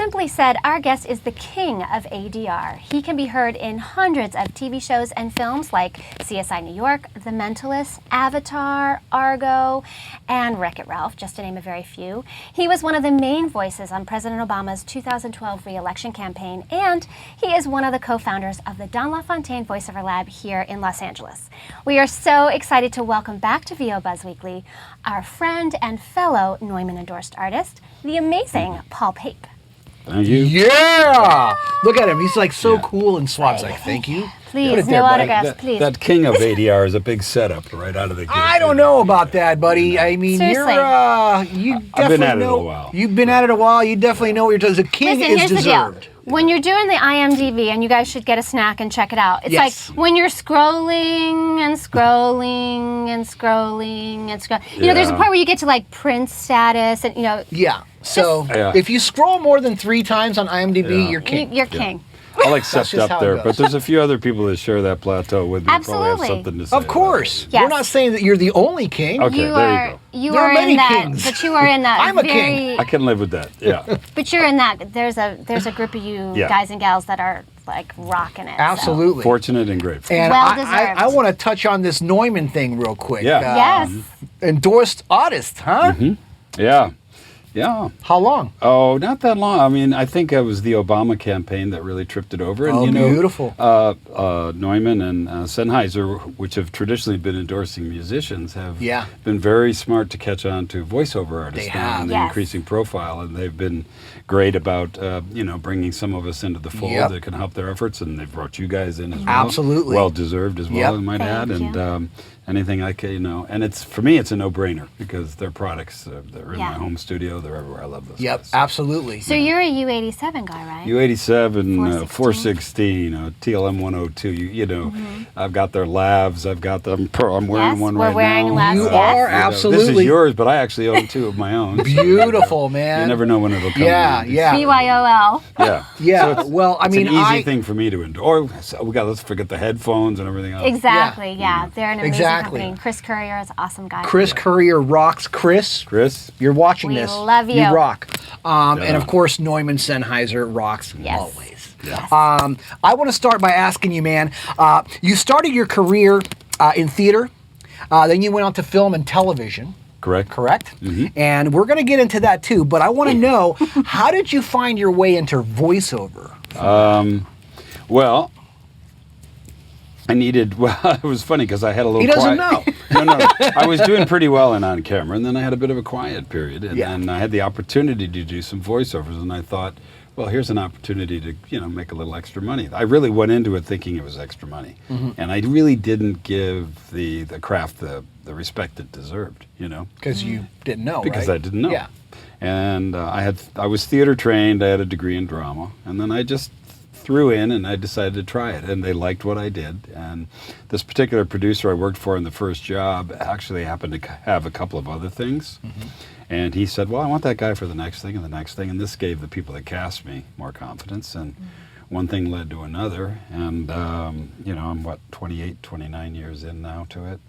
simply said, our guest is the king of ADR. He can be heard in hundreds of TV shows and films like CSI New York, The Mentalist, Avatar, Argo, and Wreck-It Ralph, just to name a very few. He was one of the main voices on President Obama's 2012 re-election campaign, and he is one of the co-founders of the Don LaFontaine Voiceover Lab here in Los Angeles. We are so excited to welcome back to VO Buzz Weekly our friend and fellow Neumann-endorsed artist, the amazing Paul Pape. Thank you. Yeah! Look at him. He's like so cool and suave. He's like, thank you. Please, no autographs, please. That king of ADR is a big setup right out of the gate. I don't know about that, buddy. I mean, Seriously. you definitely I've been at it know. a while. You've been at it a while. You definitely know what you're doing. The king Listen, is here's deserved. the deal. When you're doing the IMDb, and you guys should get a snack and check it out. It's Yes. like when you're scrolling and scrolling and scrolling and scrolling. You know, there's a part where you get to like Prince status, and you know. Yeah. So Yeah. if you scroll more than 3 times on IMDb, you're king. You're king. I'll accept just how up it there, goes. but there's a few other people that share that plateau with me. Absolutely. Probably have something to say. Of course. Yes. We're not saying that you're the only king. Okay, You there are. you go. You There are are many in that, kings. but you are in that. I'm a very, king. I can live with that. Yeah. But you're in that. There's a group of you Yeah. guys and gals that are like rocking it. so. Absolutely. Fortunate and grateful. And Well I deserved. want to touch on this Neumann thing real quick. Yeah. Yes. Endorsed artist, huh? Yeah. Yeah. How long? Oh, not that long. I mean, I think it was the Obama campaign that really tripped it over. And, Oh, you know, beautiful. Neumann and Sennheiser, which have traditionally been endorsing musicians, have Yeah. been very smart to catch on to voiceover artists They now have. and the Yes. increasing profile. And they've been great about, bringing some of us into the fold Yep. that can help their efforts. And they've brought you guys in as well. Absolutely. Well-deserved as well, Yep. I might Thank add. you. And anything I can, and it's, for me, it's a no-brainer because their products, they're in Yeah. my home studio. They're everywhere. I love those Yep, guys. absolutely. So you're a U87 guy, right? U87, 416. 416, TLM 102. You know, I've got their labs. I've got them. I'm wearing Yes, one we're right wearing now. labs, You yes. are This is absolutely yours, but I actually own 2 of my own. beautiful, man. You never know when it'll come. Yeah, in. yeah. BYOL. Yeah. Yeah, So it's, well, I it's mean, an easy thing for me to endure. So let's forget the headphones and everything else. Exactly. Yeah. They're an amazing Exactly. company. Chris Courier is an awesome guy. Chris Courier rocks. Chris, Chris, you're watching We this. love you. You rock. And Yeah. of course, Neumann Sennheiser rocks Yes. always. Yes. I want to start by asking you, man. You started your career in theater, then you went on to film and television. correct? Correct? And we're going to get into that too, but I want to know, how did you find your way into voiceover? Well, I needed. Well, it was funny because I had a little. He doesn't quiet, No, I was doing pretty well in on camera, and then I had a bit of a quiet period, and Yeah. then I had the opportunity to do some voiceovers, and I thought, well, here's an opportunity to make a little extra money. I really went into it thinking it was extra money, and I really didn't give the craft the respect it deserved. Because you didn't know, Because right? I didn't know. Yeah. And I was theater trained. I had a degree in drama, and then I just threw in and I decided to try it, and they liked what I did. And this particular producer I worked for in the first job actually happened to have a couple of other things. And he said, well, I want that guy for the next thing and the next thing. And this gave the people that cast me more confidence. And one thing led to another. And, I'm 28, 29 years in now to it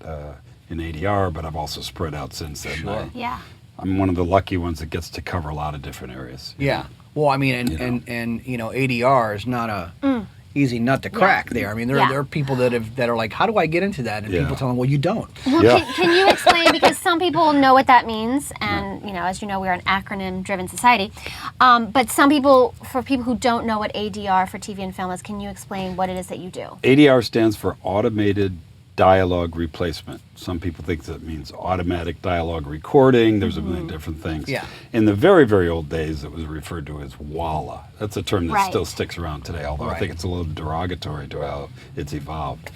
in ADR, but I've also spread out since then. Sure. Yeah. I'm one of the lucky ones that gets to cover a lot of different areas. Yeah. Well, I mean, and ADR is not a easy nut to crack there. I mean, there are people that are like, how do I get into that? And people tell them, well, you don't. Well, Yeah. can you explain, because some people know what that means, and as you know, we're an acronym-driven society. But for people who don't know what ADR for TV and film is, can you explain what it is that you do? ADR stands for Automated Dialogue Replacement. Some people think that means automatic dialogue recording. There's a million different things. Yeah. In the very, very old days, it was referred to as WALA. That's a term that Right. still sticks around today, although I Right. think it's a little derogatory to how it's evolved.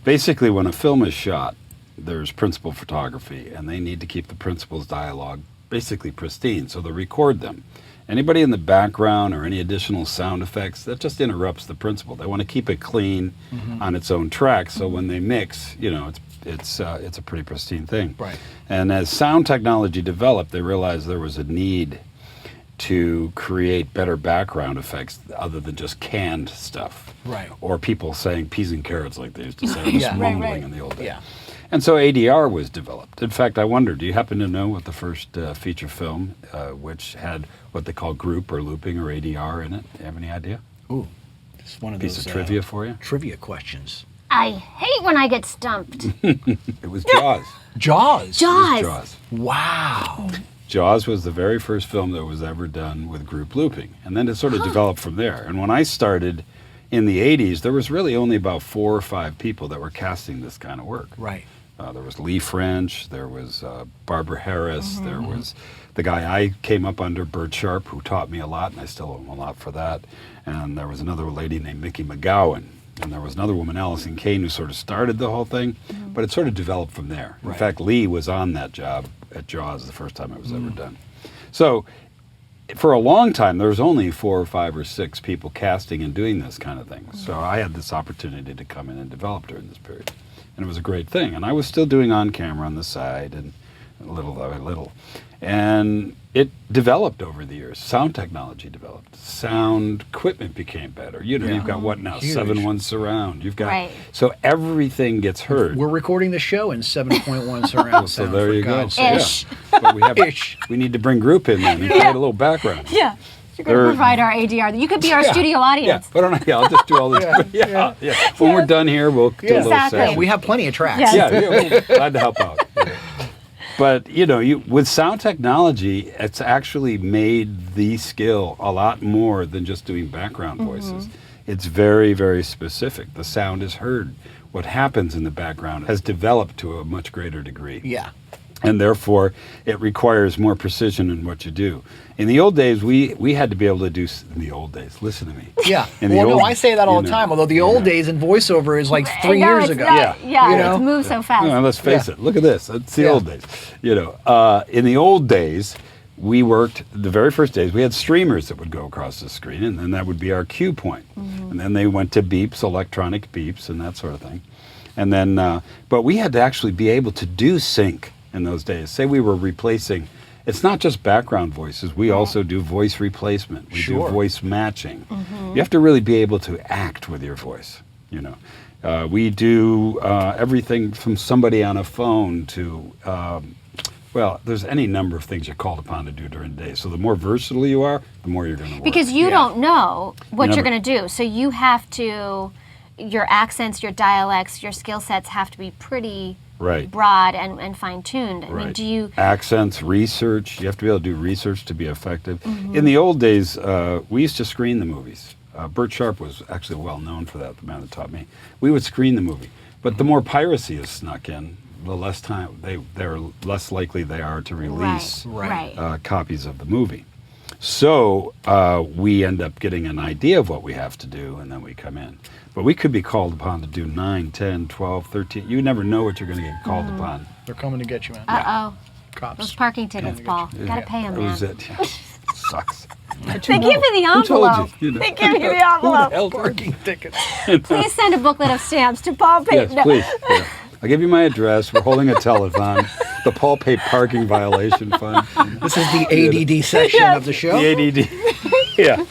Basically, when a film is shot, there's principal photography, and they need to keep the principal's dialogue basically pristine, so they record them. Anybody in the background or any additional sound effects, that just interrupts the principal. They want to keep it clean on its own track, so when they mix, it's a pretty pristine thing. Right. And as sound technology developed, they realized there was a need to create better background effects other than just canned stuff. Right. Or people saying peas and carrots like they used to say, just Yeah. mumbling Right. in the old days. Yeah. And so ADR was developed. In fact, I wonder, do you happen to know what the first feature film, which had what they call group or looping or ADR in it? Do you have any idea? Ooh, just one of Piece those of trivia for you? trivia questions. I hate when I get stumped. It was Jaws. Jaws. Jaws. Jaws. Wow. Jaws was the very first film that was ever done with group looping. And then it sort of developed from there. And when I started in the 80s, there was really only about 4 or 5 people that were casting this kind of work. Right. There was Lee French, there was Barbara Harris, there was the guy I came up under, Bert Sharp, who taught me a lot, and I still owe him a lot for that. And there was another lady named Mickey McGowan. And there was another woman, Allison Kane, who sort of started the whole thing, but it sort of developed from there. In fact, Lee was on that job at Jaws the first time it was ever done. So for a long time, there was only 4 or 5 or 6 people casting and doing this kind of thing. So I had this opportunity to come in and develop during this period. And it was a great thing. And I was still doing on camera on the side, and little by little. And it developed over the years. Sound technology developed. Sound equipment became better. You know, you've got what now? Huge. 7.1 surround. You've got Right. so everything gets heard. We're recording the show in 7.1 surround So sound. there for you go. God's sake. Ish. Yeah. But we have Ish. we need to bring group in then and create a little background. Yeah. You're going to There- provide our ADR. You could be our studio Yeah, audience. but I'll just do all the yeah. When we're done here, we'll do those Exactly. sessions. We have plenty of tracks. Yes. Yeah, we're glad to help out. Yeah. But you know, with sound technology, it's actually made the skill a lot more than just doing background voices. It's very, very specific. The sound is heard. What happens in the background has developed to a much greater degree. Yeah. And therefore, it requires more precision in what you do. In the old days, we had to be able to do, in the old days, listen to me. Yeah. In the Well, no, old- I say that all you the know, time, although the you old know. days in voiceover is like 3 No, years it's ago. not. Yeah. You know? It's moved so fast. Well, let's face it. Look at this. It's the Yeah. old days. You know, in the old days, we worked the very first days. We had streamers that would go across the screen, and then that would be our cue point. And then they went to beeps, electronic beeps, and that sort of thing. And then, but we had to actually be able to do sync in those days. Say we were replacing. It's not just background voices. We also do voice replacement. We Sure. do voice matching. You have to really be able to act with your voice. You know, we do everything from somebody on a phone to, well, there's any number of things you're called upon to do during the day. So the more versatile you are, the more you're going to work. Because you don't know what You you're never- going to do. So you have to, your accents, your dialects, your skill sets have to be pretty Right. broad and fine-tuned. I mean, Right. do you... Accents, research. You have to be able to do research to be effective. In the old days, we used to screen the movies. Bert Sharp was actually well known for that, the man that taught me. We would screen the movie. But the more piracy is snuck in, the less time, they're less likely they are to release Right. copies of the movie. So we end up getting an idea of what we have to do, and then we come in. But we could be called upon to do 9, 10, 12, 13. You never know what you're going to get called upon. They're coming to get you, man. Uh-oh. Cops. Those parking tickets, Paul. Gotta pay them, That man. was it. They Sucks. give you the Who told envelope. you? You know. They give you the Who the envelope. hell told you? Parking tickets. Please send a booklet of stamps to Paul Pape. Yes, No. please. Yeah. I'll give you my address. We're holding a telethon. The Paul Pape Parking Violation Fund. This is the ADD section of the show. The ADD. Yeah.